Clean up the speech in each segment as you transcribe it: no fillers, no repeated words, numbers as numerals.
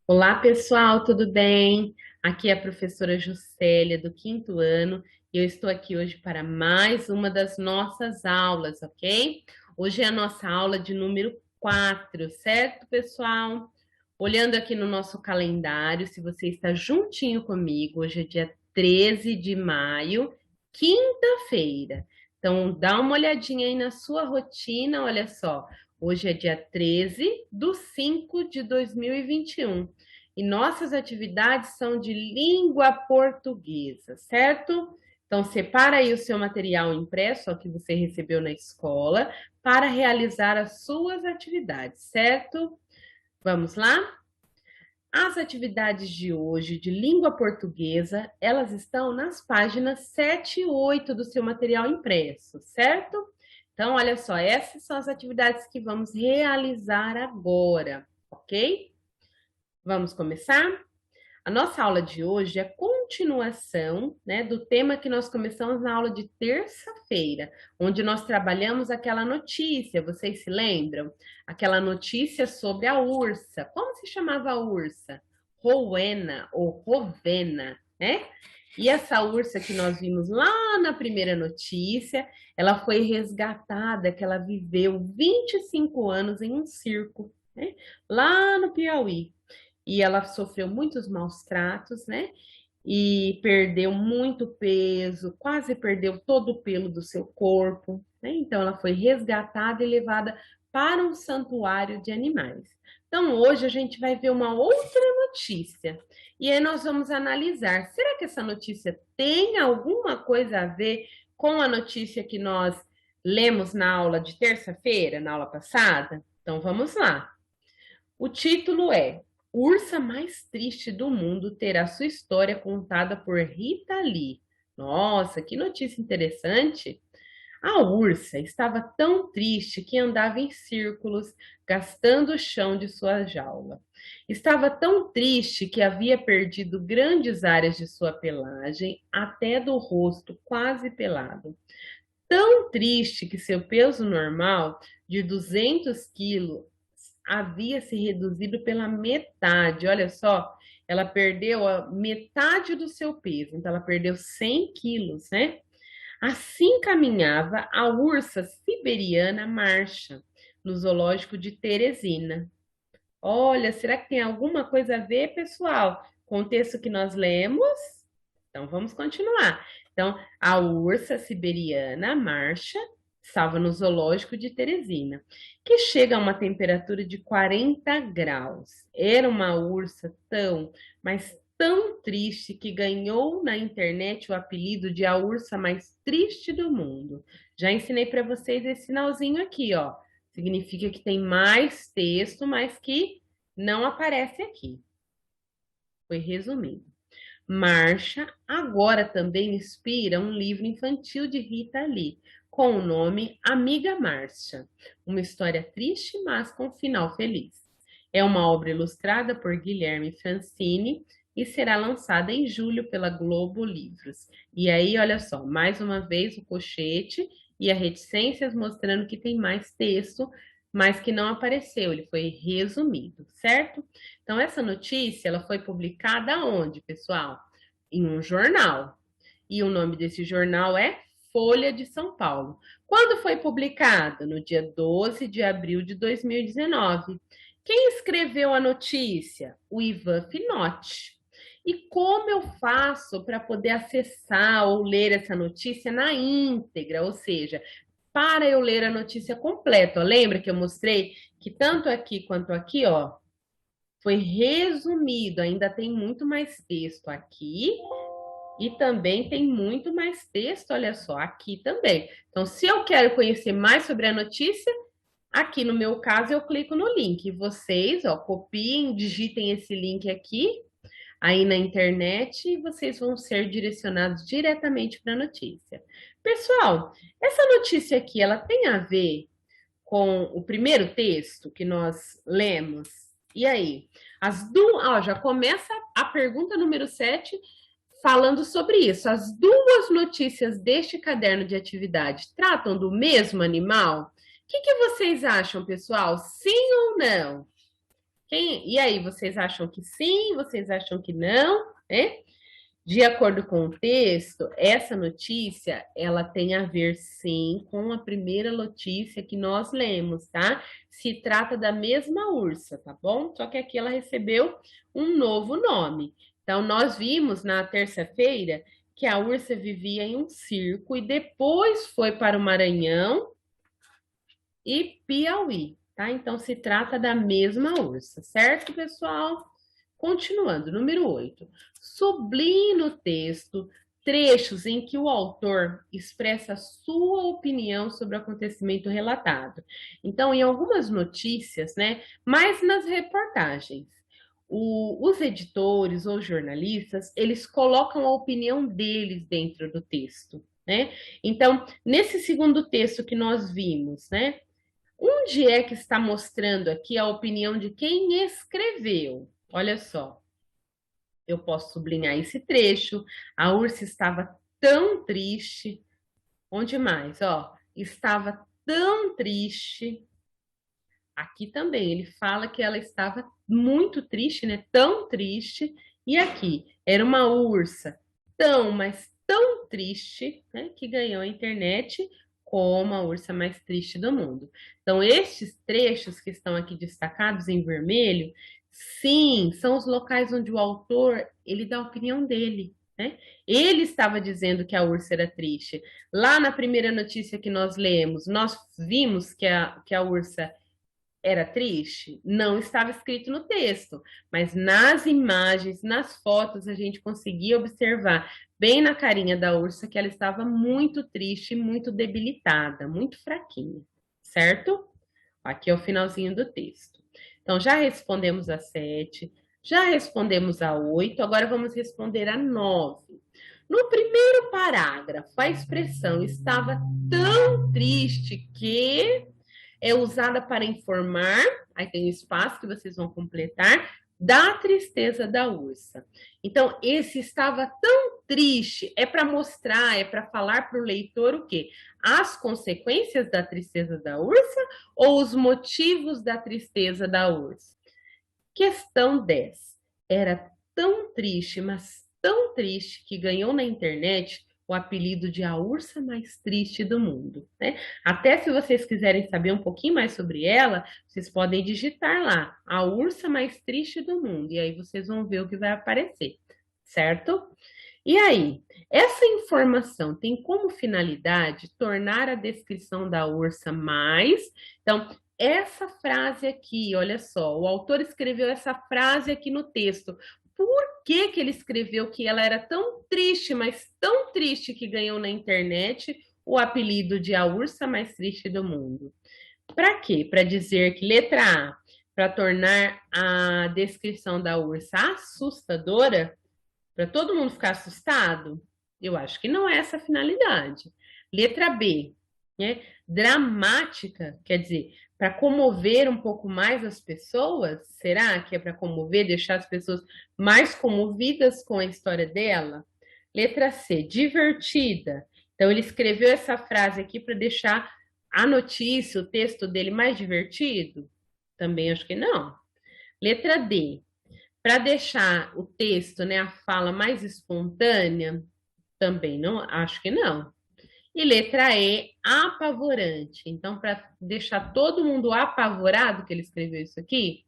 Olá, pessoal, tudo bem? Aqui é a professora Juscelia, do quinto ano, e eu estou aqui hoje para mais uma das nossas aulas, ok? Hoje é a nossa aula de número 4, certo, pessoal? Olhando aqui no nosso calendário, se você está juntinho comigo, hoje é dia 13 de maio, quinta-feira. Então, dá uma olhadinha aí na sua rotina, olha só. Hoje é dia 13 de 5 de 2021. E nossas atividades são de língua portuguesa, certo? Então, separa aí o seu material impresso, ó, que você recebeu na escola, para realizar as suas atividades, certo? Vamos lá? As atividades de hoje de língua portuguesa, elas estão nas páginas 7 e 8 do seu material impresso, certo? Então, olha só, essas são as atividades que vamos realizar agora, ok? Vamos começar? A nossa aula de hoje é continuação, né, do tema que nós começamos na aula de terça-feira, onde nós trabalhamos aquela notícia, vocês se lembram? Aquela notícia sobre a ursa. Como se chamava a ursa? Rowena ou Rovena, né? E essa ursa que nós vimos lá na primeira notícia, ela foi resgatada, que ela viveu 25 anos em um circo, né? Lá no Piauí e ela sofreu muitos maus tratos, né? E perdeu muito peso, quase perdeu todo o pelo do seu corpo, né? Então ela foi resgatada e levada para um santuário de animais. Então hoje a gente vai ver uma outra notícia e aí nós vamos analisar, será que essa notícia tem alguma coisa a ver com a notícia que nós lemos na aula de terça-feira, na aula passada? Então vamos lá. O título é Ursa mais triste do mundo terá sua história contada por Rita Lee. Nossa, que notícia interessante! A ursa estava tão triste que andava em círculos, gastando o chão de sua jaula. Estava tão triste que havia perdido grandes áreas de sua pelagem, até do rosto quase pelado. Tão triste que seu peso normal, de 200 quilos, havia se reduzido pela metade. Olha só, ela perdeu a metade do seu peso, então ela perdeu 100 quilos, né? Assim caminhava a ursa siberiana Marcha, no zoológico de Teresina. Olha, será que tem alguma coisa a ver, pessoal, com o texto que nós lemos? Então vamos continuar. Então, a ursa siberiana Marcha estava no zoológico de Teresina, que chega a uma temperatura de 40 graus. Era uma ursa tão, mas tão triste que ganhou na internet o apelido de a ursa mais triste do mundo. Já ensinei para vocês esse sinalzinho aqui, ó. Significa que tem mais texto, mas que não aparece aqui. Foi resumido. Marcha agora também inspira um livro infantil de Rita Lee, com o nome Amiga Márcia, uma história triste, mas com final feliz. É uma obra ilustrada por Guilherme Francini e será lançada em julho pela Globo Livros. E aí, olha só, mais uma vez o cochete e a reticências mostrando que tem mais texto, mas que não apareceu, ele foi resumido, certo? Então, essa notícia, ela foi publicada onde, pessoal? Em um jornal. E o nome desse jornal é Folha de São Paulo. Quando foi publicado? No dia 12 de abril de 2019. Quem escreveu a notícia? O Ivan Finotti. E como eu faço para poder acessar ou ler essa notícia na íntegra? Ou seja, para eu ler a notícia completa. Lembra que eu mostrei que tanto aqui quanto aqui, ó, foi resumido, ainda tem muito mais texto aqui e também tem muito mais texto, olha só, aqui também. Então, se eu quero conhecer mais sobre a notícia, aqui no meu caso eu clico no link. Vocês, ó, copiem, digitem esse link aqui aí na internet e vocês vão ser direcionados diretamente para a notícia. Pessoal, essa notícia aqui, ela tem a ver com o primeiro texto que nós lemos. E aí? Já começa a pergunta número 7 falando sobre isso. As duas notícias deste caderno de atividade tratam do mesmo animal? O que vocês acham, pessoal? Sim ou não? O E aí, vocês acham que sim? Vocês acham que não? Né? De acordo com o texto, essa notícia, ela tem a ver, sim, com a primeira notícia que nós lemos, tá? Se trata da mesma ursa, tá bom? Só que aqui ela recebeu um novo nome. Então, nós vimos na terça-feira que a ursa vivia em um circo e depois foi para o Maranhão e Piauí, tá? Então, se trata da mesma ursa, certo, pessoal? Continuando, número 8. Sublinhe no texto trechos em que o autor expressa sua opinião sobre o acontecimento relatado. Então, em algumas notícias, né, mas nas reportagens, os editores ou jornalistas, eles colocam a opinião deles dentro do texto, né? Então, nesse segundo texto que nós vimos, né, onde é que está mostrando aqui a opinião de quem escreveu? Olha só, eu posso sublinhar esse trecho. A Ursa estava tão triste. Onde mais? Ó, estava tão triste. Aqui também ele fala que ela estava muito triste, né? Tão triste. E aqui era uma ursa tão, mas tão triste, né? Que ganhou a internet como a ursa mais triste do mundo. Então, estes trechos que estão aqui destacados em vermelho, sim, são os locais onde o autor ele dá a opinião dele. Né? Ele estava dizendo que a ursa era triste. Lá na primeira notícia que nós lemos, nós vimos que a ursa era triste? Não estava escrito no texto, mas nas imagens, nas fotos, a gente conseguia observar bem na carinha da ursa que ela estava muito triste, muito debilitada, muito fraquinha, certo? Aqui é o finalzinho do texto. Então, já respondemos a 7, já respondemos a 8, agora vamos responder a 9. No primeiro parágrafo, a expressão estava tão triste que é usada para informar, aí tem um espaço que vocês vão completar, da tristeza da ursa. Então, esse estava tão triste, é para mostrar, é para falar para o leitor o quê? As consequências da tristeza da ursa ou os motivos da tristeza da ursa? Questão 10. Era tão triste, mas tão triste, que ganhou na internet o apelido de a ursa mais triste do mundo. Né? Até se vocês quiserem saber um pouquinho mais sobre ela, vocês podem digitar lá, a ursa mais triste do mundo, e aí vocês vão ver o que vai aparecer, certo? E aí, essa informação tem como finalidade tornar a descrição da ursa mais. Então, essa frase aqui, olha só, o autor escreveu essa frase aqui no texto. Por que que ele escreveu que ela era tão triste, mas tão triste que ganhou na internet o apelido de a ursa mais triste do mundo? Para quê? Para dizer que letra A, para tornar a descrição da ursa assustadora, para todo mundo ficar assustado? Eu acho que não é essa a finalidade. Letra B, né? Dramática, quer dizer, para comover um pouco mais as pessoas? Será que é para comover, deixar as pessoas mais comovidas com a história dela? Letra C, divertida. Então, ele escreveu essa frase aqui para deixar a notícia, o texto dele mais divertido? Também acho que não. Letra D, para deixar o texto, né, a fala mais espontânea? Também não, acho que não. E letra E, apavorante. Então, para deixar todo mundo apavorado que ele escreveu isso aqui?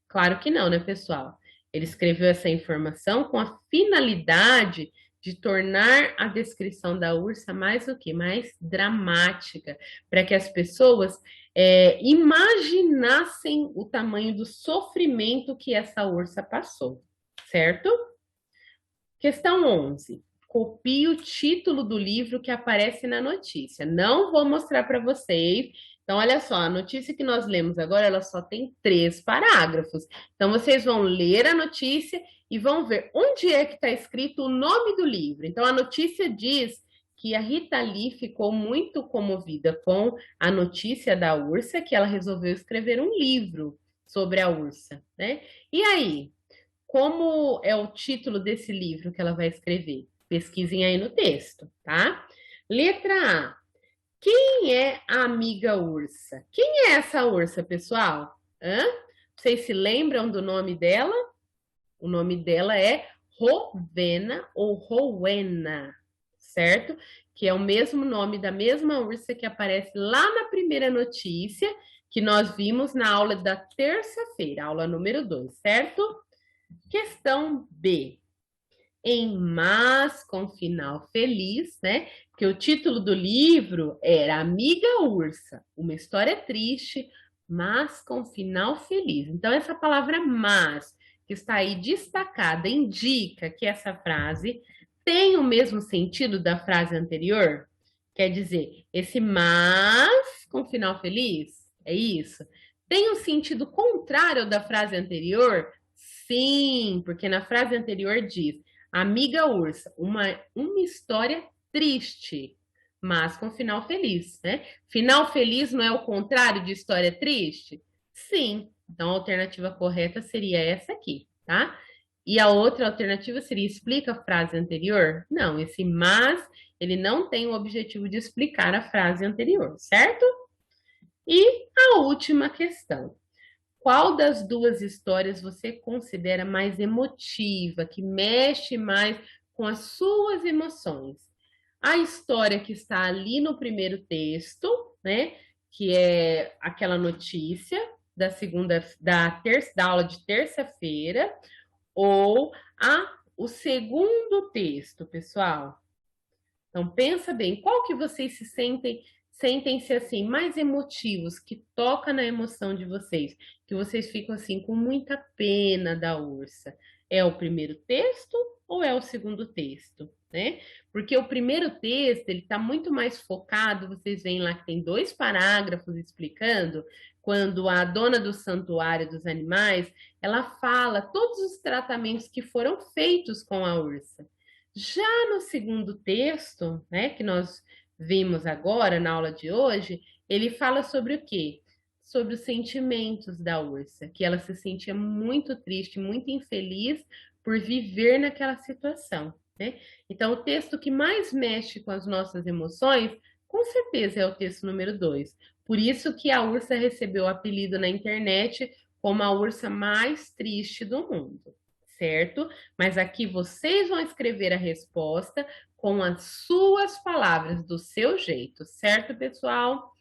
Claro que não, né, pessoal? Ele escreveu essa informação com a finalidade de tornar a descrição da ursa mais o quê? Mais dramática, para que as pessoas imaginassem o tamanho do sofrimento que essa ursa passou, certo? Questão 11. Copie o título do livro que aparece na notícia. Não vou mostrar para vocês. Então, olha só, a notícia que nós lemos agora, ela só tem 3 parágrafos. Então, vocês vão ler a notícia e vão ver onde é que está escrito o nome do livro. Então, a notícia diz que a Rita Lee ficou muito comovida com a notícia da ursa, que ela resolveu escrever um livro sobre a ursa, né? E aí, como é o título desse livro que ela vai escrever? Pesquisem aí no texto, tá? Letra A. Quem é a amiga ursa? Quem é essa ursa, pessoal? Hã? Vocês se lembram do nome dela? O nome dela é Rowena ou Rowena, certo? Que é o mesmo nome da mesma ursa que aparece lá na primeira notícia que nós vimos na aula da terça-feira, aula número 2, certo? Questão B. Em Mas com Final Feliz, né? Que o título do livro era Amiga Ursa, uma história triste, mas com final feliz. Então, essa palavra mas, que está aí destacada, indica que essa frase tem o mesmo sentido da frase anterior? Quer dizer, esse mas com final feliz? É isso? Tem um sentido contrário da frase anterior? Sim, porque na frase anterior diz Amiga Ursa, uma história triste, mas com final feliz, né? Final feliz não é o contrário de história triste? Sim. Então a alternativa correta seria essa aqui, tá? E a outra alternativa seria explica a frase anterior? Não, esse mas ele não tem o objetivo de explicar a frase anterior, certo? E a última questão. Qual das duas histórias você considera mais emotiva, que mexe mais com as suas emoções? A história que está ali no primeiro texto, né? Que é aquela notícia da aula de terça-feira, ou o segundo texto, pessoal. Então pensa bem, qual que vocês sentem-se assim mais emotivos, que toca na emoção de vocês, que vocês ficam assim com muita pena da ursa? É o primeiro texto ou é o segundo texto, né? Porque o primeiro texto, ele está muito mais focado, vocês veem lá que tem 2 parágrafos explicando quando a dona do santuário dos animais, ela fala todos os tratamentos que foram feitos com a ursa. Já no segundo texto, né, que nós vimos agora na aula de hoje, ele fala sobre o quê? Sobre os sentimentos da ursa, que ela se sentia muito triste, muito infeliz por viver naquela situação, né? Então, o texto que mais mexe com as nossas emoções, com certeza é o texto número 2. Por isso que a ursa recebeu o apelido na internet como a ursa mais triste do mundo, certo? Mas aqui vocês vão escrever a resposta com as suas palavras, do seu jeito, certo, pessoal?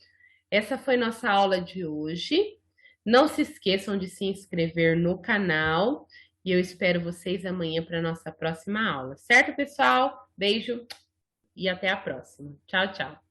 Essa foi nossa aula de hoje. Não se esqueçam de se inscrever no canal e eu espero vocês amanhã para a nossa próxima aula, certo, pessoal? Beijo e até a próxima. Tchau, tchau.